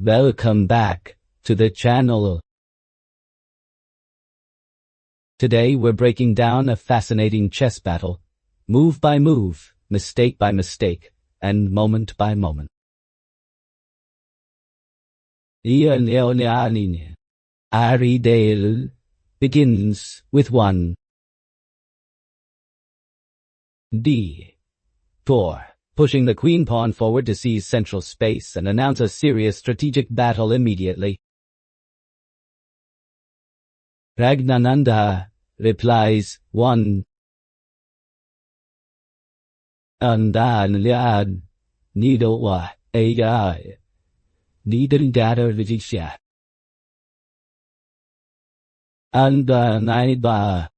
Welcome back to the channel. Today we're breaking down a fascinating chess battle, move by move, mistake by mistake, and moment by moment. Aridale begins with 1 d4, pushing the queen pawn forward to seize central space and announce a serious strategic battle immediately. Praggnanandhaa replies 1 Andan Nidowa AI Nidendata Vidisha Andanaiba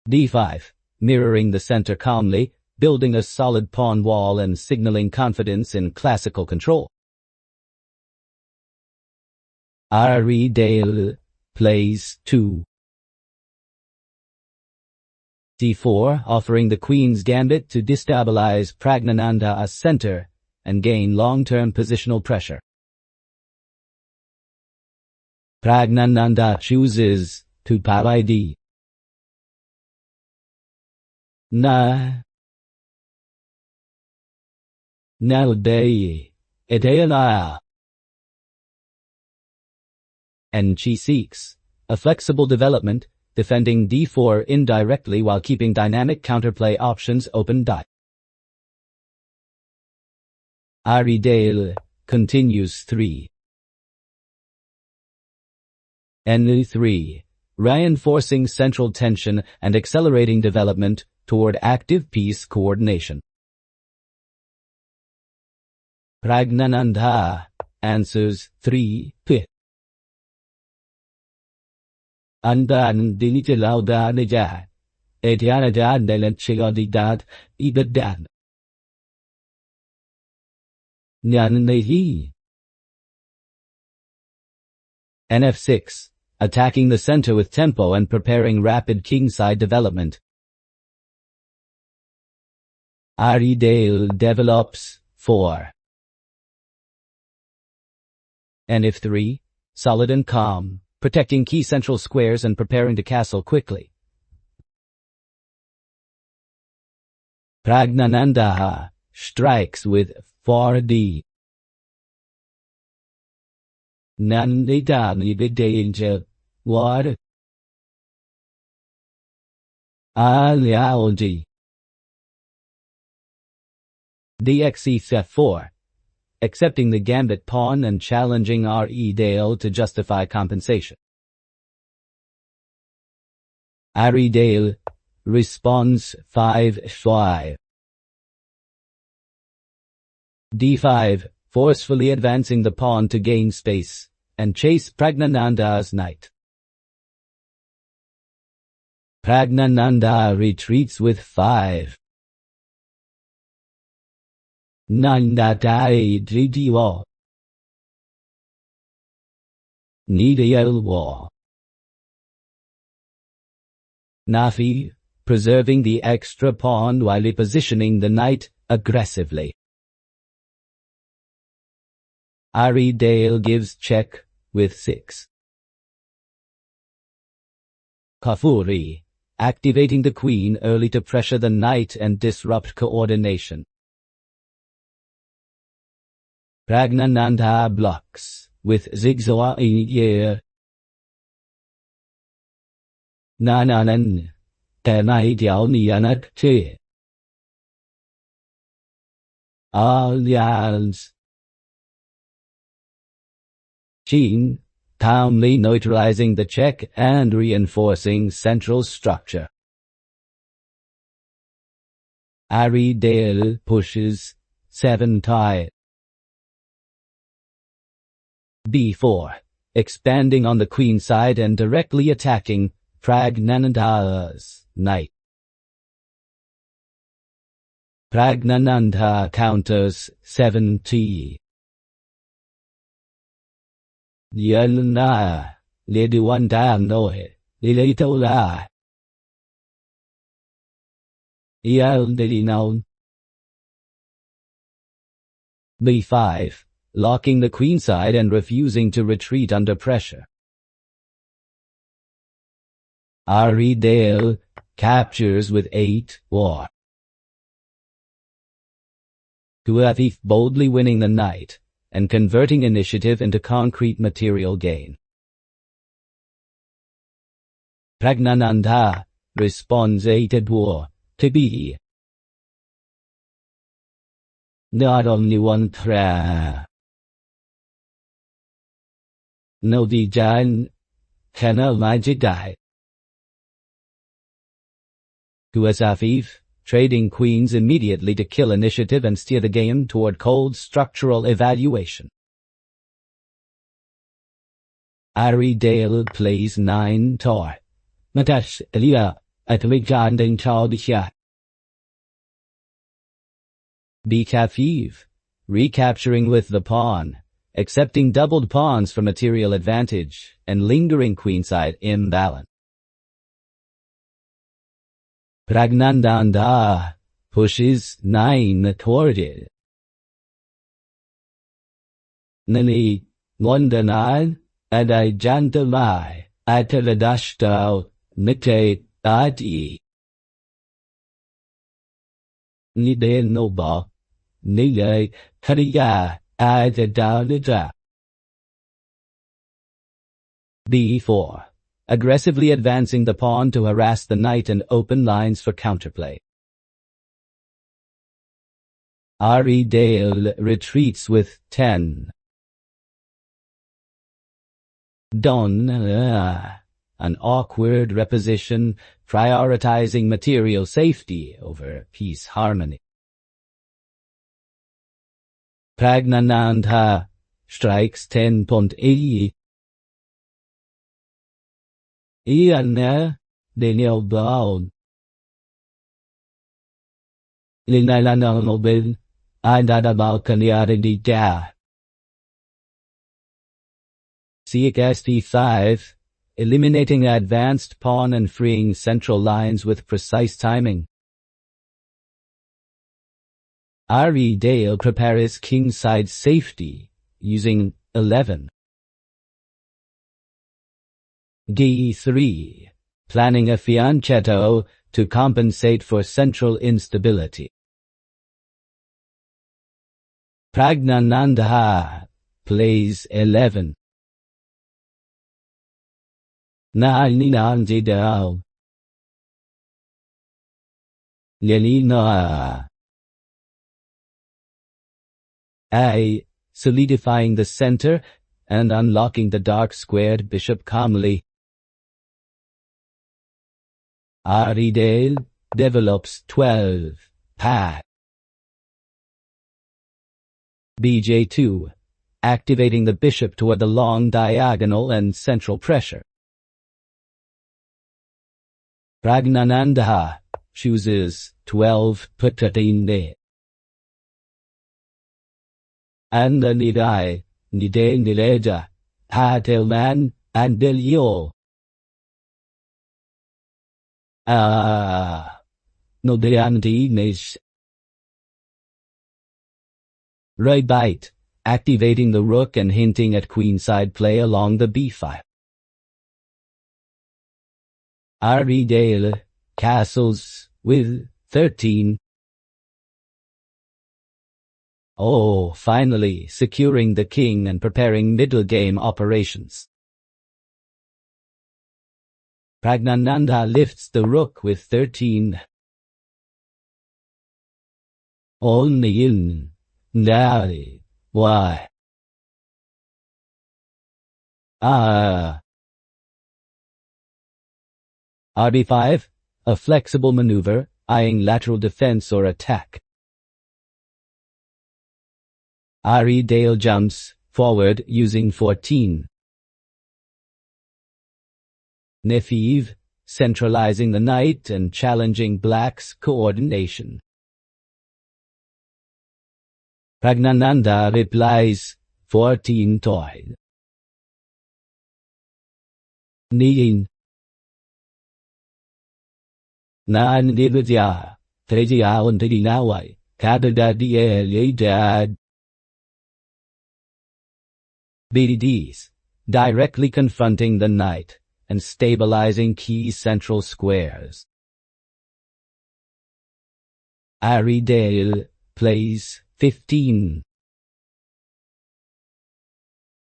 d5, mirroring the center calmly, building a solid pawn wall and signaling confidence in classical control. Aridale plays 2 d4, offering the queen's gambit to destabilize Praggnanandhaa's center and gain long-term positional pressure. Praggnanandhaa chooses to parry Na Naldei Eteana, and she seeks a flexible development, defending d4 indirectly while keeping dynamic counterplay options open. Aridale continues 3 Nu3, reinforcing central tension and accelerating development toward active piece coordination. Praggnanandhaa answers 3 p. Andan dinitilaudadija, etianadad delenchigodidad, ibadad. Nyannehi. Nf6, attacking the center with tempo and preparing rapid kingside development. Aridale develops 4 Nf3, solid and calm, protecting key central squares and preparing to castle quickly. Praggnanandhaa strikes with 4d. Nanditani danger war. Alialdi dxc4, accepting the gambit pawn and challenging Aridale to justify compensation. Aridale responds 5 d5, forcefully advancing the pawn to gain space and chase Praggnanandhaa's knight. Praggnanandhaa retreats with 5 Nandatai Dridiwa Nidielwa Nafi, preserving the extra pawn while repositioning the knight aggressively. Aridale gives check with 6 Kafuri, activating the queen early to pressure the knight and disrupt coordination. Praggnanandhaa blocks with zigzag year. Nananan Tenaidiao Nianak Che Alians Qin, calmly neutralizing the check and reinforcing central structure. Aridale pushes 7 tie. b4, expanding on the queen side and directly attacking Praggnanandhaa's knight. Praggnanandhaa counters 7t. Yelna Leduandanohe Liletola Yeldelinaun b5, locking the queenside and refusing to retreat under pressure. Dale captures with 8 war. Thief boldly winning the knight and converting initiative into concrete material gain. Praggnanandhaa responds 8 war to B. Not only one prayer. No Dijan Kana Majidai. Afif, trading queens immediately to kill initiative and steer the game toward cold structural evaluation. Dale plays 9 tor. Matash Elia at Viganding Chaldisha. Khafif, recapturing with the pawn, accepting doubled pawns for material advantage, and lingering queenside imbalance. Praggnanandhaa pushes 9 toward it. Nani Londanad Adajantamai Ataladashto Nite Adi Nide Noba Nile Kariya Adadalida. b4. Aggressively advancing the pawn to harass the knight and open lines for counterplay. Dale retreats with 10. Don, an awkward reposition, prioritizing material safety over piece harmony. Praggnanandhaa strikes 10.80. Ian Daniel Brown. Linalana Nobel, Adadabal Kanyaridi Da. CXT5, eliminating advanced pawn and freeing central lines with precise timing. Dale prepares kingside safety, using 11. D3, planning a fianchetto to compensate for central instability. Praggnanandhaa plays 11. Naninandidao. Lelina. Solidifying the center and unlocking the dark-squared bishop calmly. Dale develops 12. Pat. BJ2, activating the bishop toward the long diagonal and central pressure. Praggnanandhaa chooses 12 Puttatinde. And the Nidai, Nide Nileja, Hatelman, and Delio. No de Andinesh. Right bite, activating the rook and hinting at queenside play along the b-file. Dale castles with 13. Finally securing the king and preparing middle game operations. Praggnanandhaa lifts the rook with 13. Only in Nari. Why? RB5, a flexible maneuver, eyeing lateral defense or attack. Dale jumps forward using 14. Nefiv, centralizing the knight and challenging black's coordination. Praggnanandhaa replies 14 toy. Niin. Naan Nibidya, Tejia und Dinawai, Kadada Dad. BDDs, directly confronting the knight and stabilizing key central squares. Aridale plays 15.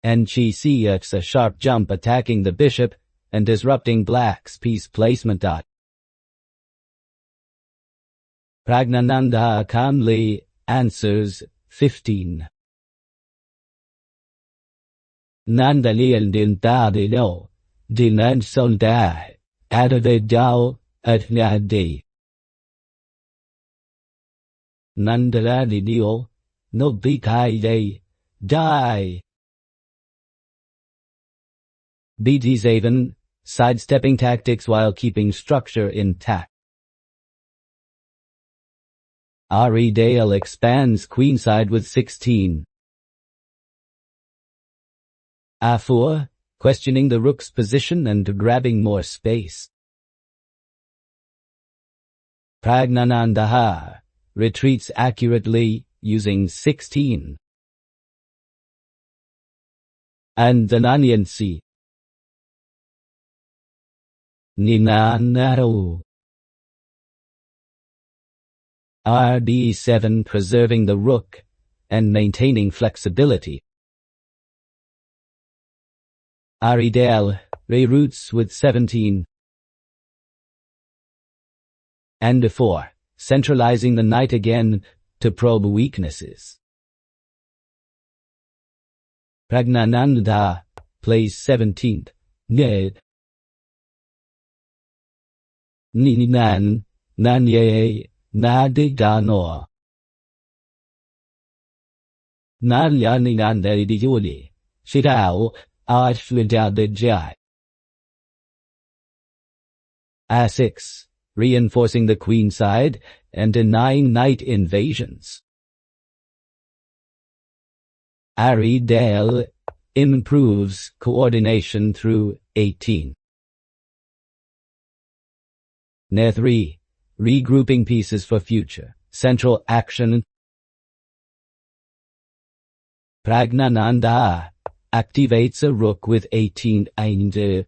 NCCF's a sharp jump attacking the bishop and disrupting black's piece placement. Praggnanandhaa calmly answers 15. Nandalil din tadilo, dinan solda, adadao, at nadi. Nandaladidio, no bikaide, die. BD7, sidestepping tactics while keeping structure intact. Aridale expands queenside with 16. A4, questioning the rook's position and grabbing more space. Praggnanandhaa retreats accurately using 16. And the Nanyansi. Ninanaro. RD7 preserving the rook and maintaining flexibility. Aridale reroutes with 17. And A4, centralizing the knight again to probe weaknesses. Praggnanandhaa plays 17th. Ned. Ninan, Nanye, Nadigano. Nalyaninandaridiuli, Shirao, Ashvidadijai. A6, reinforcing the queenside and denying knight invasions. Aridale improves coordination through 18. Ne3, regrouping pieces for future central action. Praggnanandhaa activates a rook with 18 einde.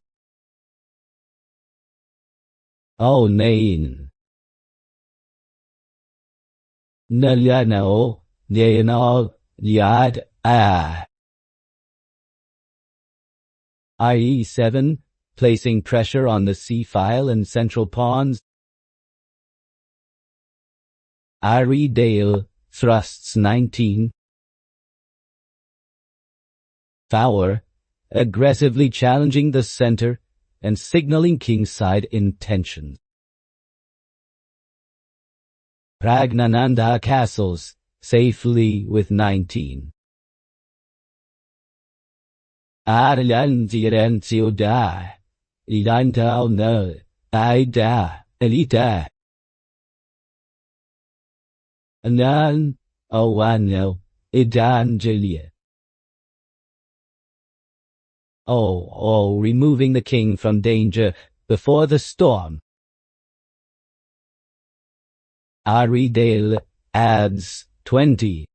Oh nein. Nalyano, Nyano, Yad, IE7, placing pressure on the c-file and central pawns. Aridale thrusts 19. Fowler, aggressively challenging the center and signaling kingside intentions. Praggnanandhaa castles safely with 19. Arlanzirencio da, Idantao no, Ida, Elita. Anan, Owano, Idangelia. Oh, removing the king from danger before the storm. Aridale adds 20.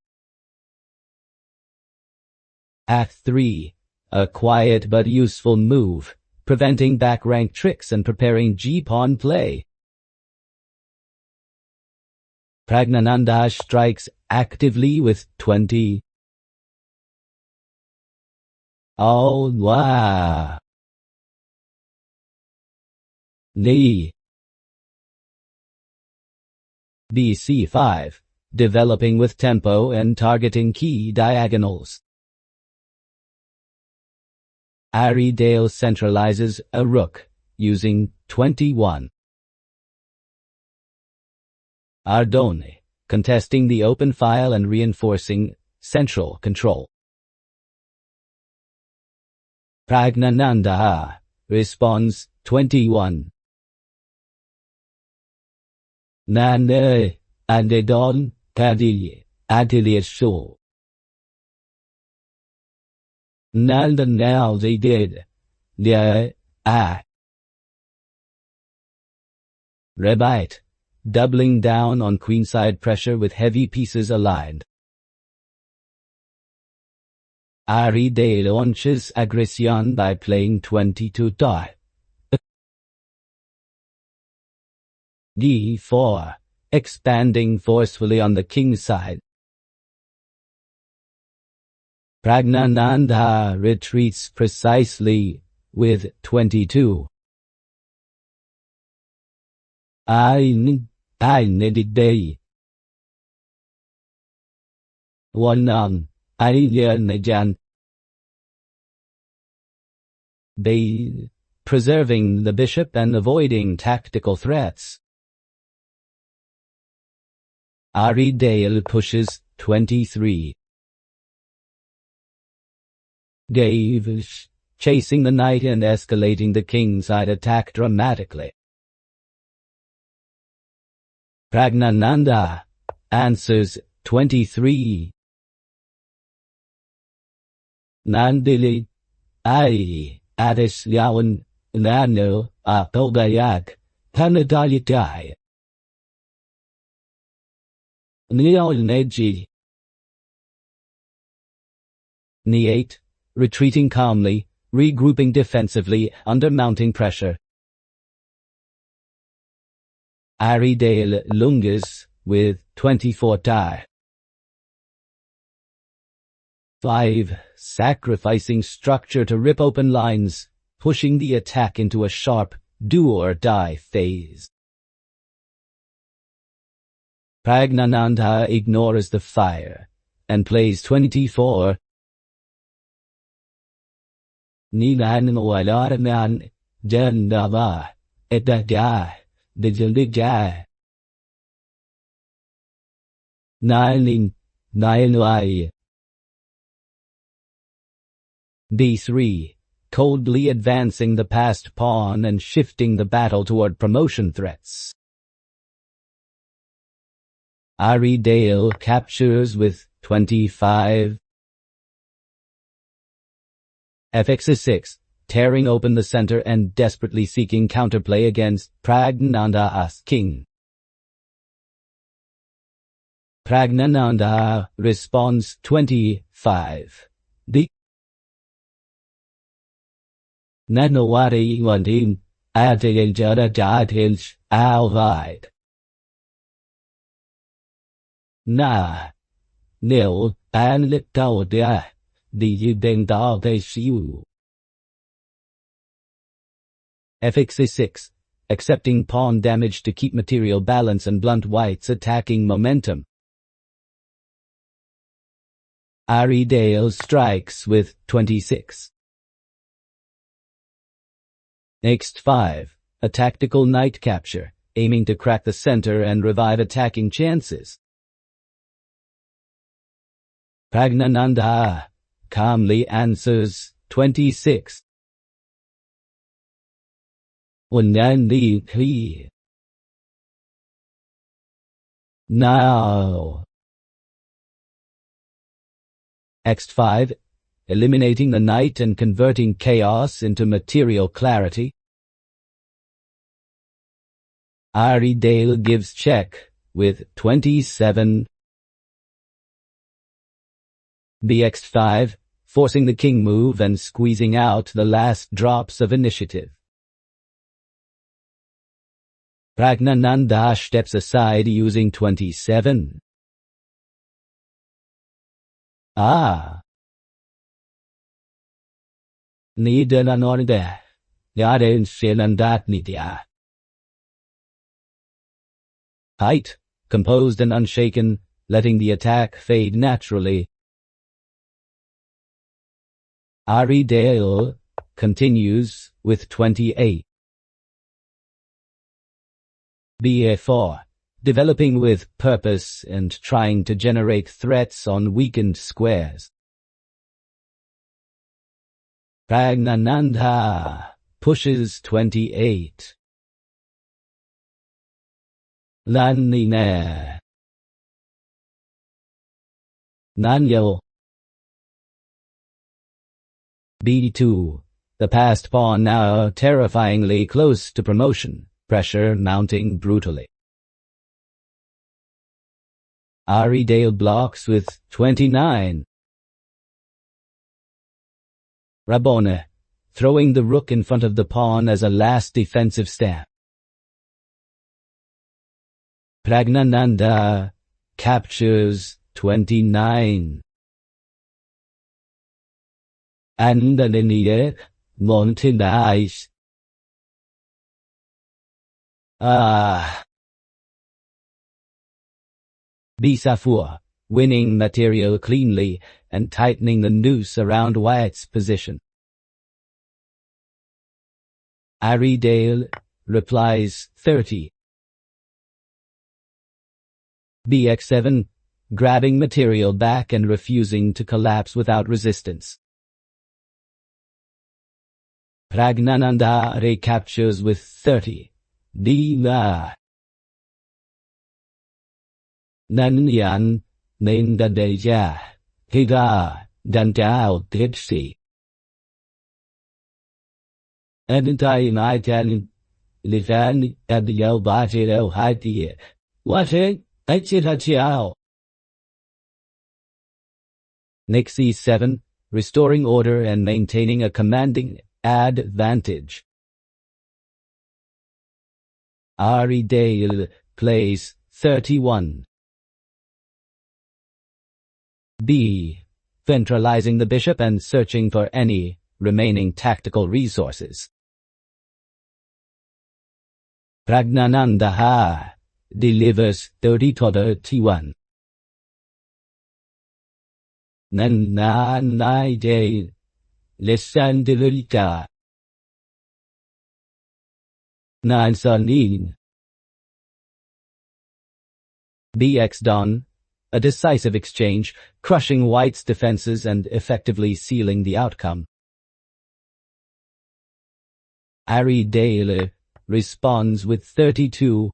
Act 3, a quiet but useful move, preventing back rank tricks and preparing g-pawn play. Praggnanandhaa strikes actively with 20. Oh, wow. Ni. BC5, developing with tempo and targeting key diagonals. Aridale centralizes a rook using 21. Ardone, contesting the open file and reinforcing central control. Praggnanandhaa responds 21. Nane, Andedon, Kadilye, Atelier. Nalda now they did. Rebite, doubling down on queenside pressure with heavy pieces aligned. Aridale launches aggression by playing 22 die. d4, expanding forcefully on the king's side. Praggnanandhaa retreats precisely with 22. I nedidei. One Najan. They preserving the bishop and avoiding tactical threats. Aridale pushes 23. Davish, chasing the knight and escalating the king's side attack dramatically. Praggnanandhaa answers 23. Nandili, Adesyawan, Nano, Togayak, Tanadalitai. Neji. Ni8, retreating calmly, regrouping defensively under mounting pressure. Aridale lunges with 24 die. 5, sacrificing structure to rip open lines, pushing the attack into a sharp do-or-die phase. Praggnanandhaa ignores the fire and plays 24. Nilan walarman jandava etadja dijalija. Nilai. d3, coldly advancing the passed pawn and shifting the battle toward promotion threats. Aridale captures with 25. fx6, tearing open the center and desperately seeking counterplay against Praggnanandhaa's king. Praggnanandhaa responds 25. The Nanawari Wadim Adil Jada Jadil Alvide. Nil and Litaudia, the Yudendal de Shiu. fx6, accepting pawn damage to keep material balance and blunt white's attacking momentum. Aridale strikes with 26. Next 5, a tactical knight capture, aiming to crack the center and revive attacking chances. Praggnanandhaa calmly answers 26. Now. X5, eliminating the knight and converting chaos into material clarity. Aridale gives check with 27. bx5, forcing the king move and squeezing out the last drops of initiative. Praggnanandhaa steps aside using 27. Nidalanorde, Yaren Shilandat Nidya. Height, composed and unshaken, letting the attack fade naturally. Aridale continues with 28. ba4, developing with purpose and trying to generate threats on weakened squares. Praggnanandhaa pushes 28. Lanine. Nanyo. b2, the passed pawn now terrifyingly close to promotion, pressure mounting brutally. Aridale blocks with 29. Rabona, throwing the rook in front of the pawn as a last defensive stand. Praggnanandhaa captures 29. And the linear neutralize. b4, winning material cleanly and tightening the noose around white's position. Aridale replies 30. bx7, grabbing material back and refusing to collapse without resistance. Praggnanandhaa recaptures with 30. d4. Nanyan, Nendadeja, Hida, Dandao Dipsi. Editain Itan, Litan, Adio Batiro Hatia. What it? Nix e7, restoring order and maintaining a commanding advantage. Aridale plays 31. b, centralizing the bishop and searching for any remaining tactical resources. Praggnanandhaa delivers 30-31. Nananide Lesandelita Nansanin. bx Don, a decisive exchange, crushing white's defenses and effectively sealing the outcome. Aridale responds with 32.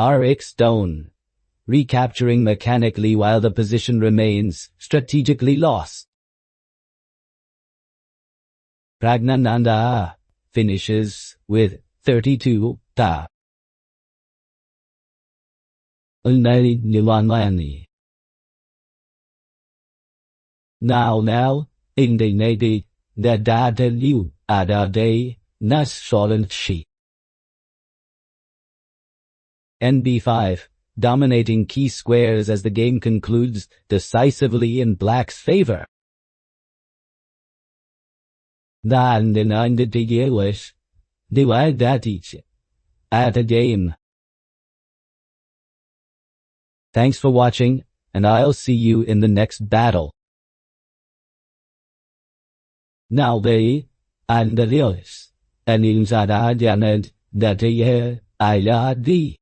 Rx Stone, recapturing mechanically while the position remains strategically lost. Praggnanandhaa finishes with 32 ta. Now, indignated, the dadelu adade nas solent she. NB5, dominating key squares as the game concludes decisively in black's favor. At a game. Thanks for watching, and I'll see you in the next battle. Now they, and the Rios, and in Zadad Yaned, that I la di.